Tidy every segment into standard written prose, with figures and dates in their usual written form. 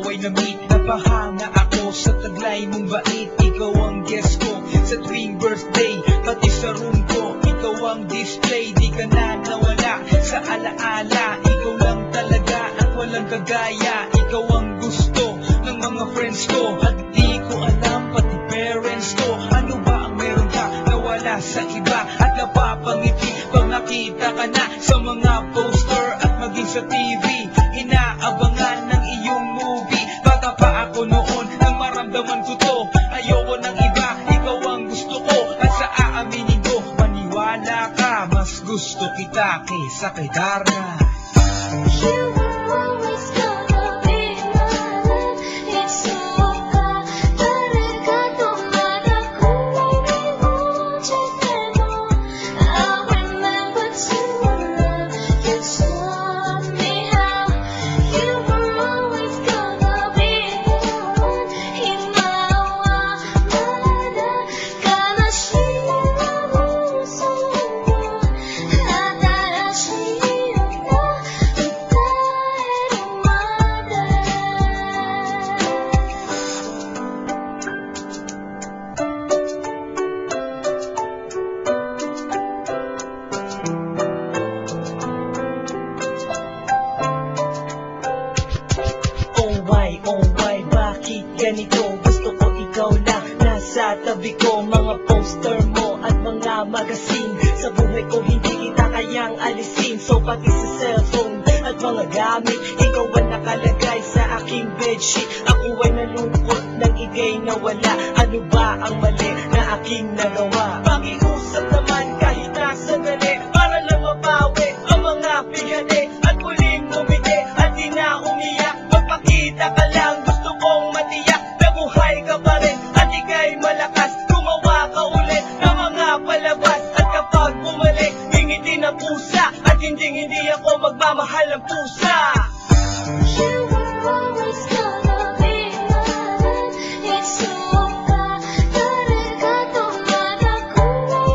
ay na-meet. Napahanga ako sa taglay mong bait. Ikaw ang guest ko sa tuwing birthday, pati sa room ko. Ikaw ang display, di ka na nawala sa alaala. Ikaw lang talaga at walang kagaya. Ikaw ang gusto ng mga friends ko, at di ko alam pati parents ko. Ano ba ang meron ka na wala sa iba, at napapangiti pag nakita ka na sa mga poster at maging sa TV. Inaabangan ng iyong movie. Bata pa ako noon nang maramdaman ko to. Ayoko ng iba, ikaw ang gusto ko. At sa aaminin ko, maniwala ka, mas gusto kita kaysa kay Darna. You were always gonna be my love. It's so hard. Talaga tumada kung may wanted and more. I remember to love. You taught me how. You were always gonna be the one. Himawamada ka na siyang someone. Nadala siya na. Oh why, bakit ganito? Gusto ko ikaw lang nasa tabi ko. Mga poster mo at mga magazine, sa buhay ko hindi kita kayang alisin. So pati sa cellphone at mga gamit, ikaw ang nakalagay sa aking bedsheet. Ako ay nalungkot nang ika'y nawala. Ano ba ang mali na aking nagawa? Pakiusap naman kahit nasa dali, para lang mabawi ang mga bigani. At muling bumiti at di na umiyak. Magpakita ka lang, gusto kong matiyak na buhay ka pa rin at ika'y malakas. Gumawa ka ulit ng mga palabas, at kapag bumalik, ngingiti ng pusa. At hindi ako magmamahal ng pusa. You were always gonna be my love. It's so hard. Talaga tumada kung may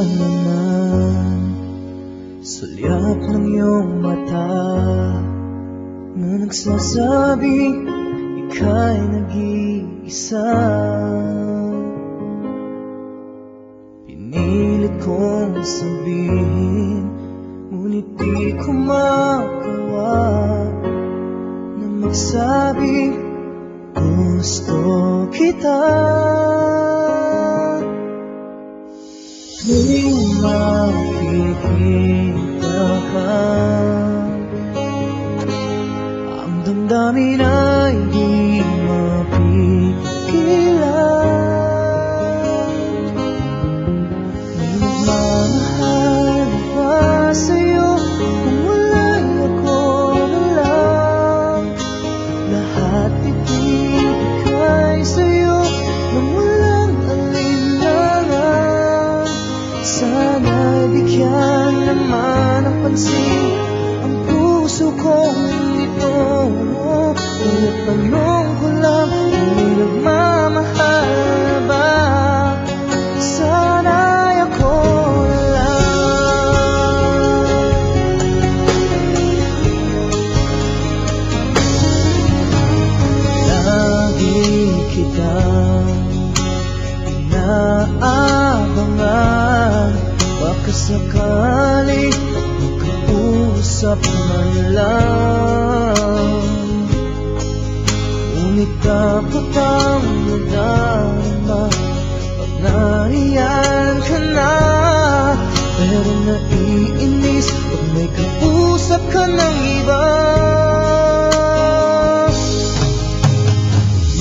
naman sulyap ng iyong mata na nagsasabing ika'y nag-iisa. Pinilit kong sabihin, ngunit di ko magawa na magsabing gusto kita. Tuwing makikita ka, ang damdamin ay di mapigilan. May nagmamahal ba sa'yo kung wala'y ako na lang? Lahat ibigay sa'yo nang walang alinlangan. Sana'y bigyan naman ng pansin ang puso kong ito. Ngunit tanong ko lang, may nagmamahal ba? Sana'y ako na lang. Lagi kitang inaabangan, baka sakali magkausap man lang. Ngunit dapat ang nadarama pag nariyan ka na. Pero naiinis pag may kausap ka ng iba.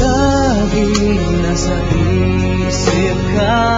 Lagi nasa isip ka,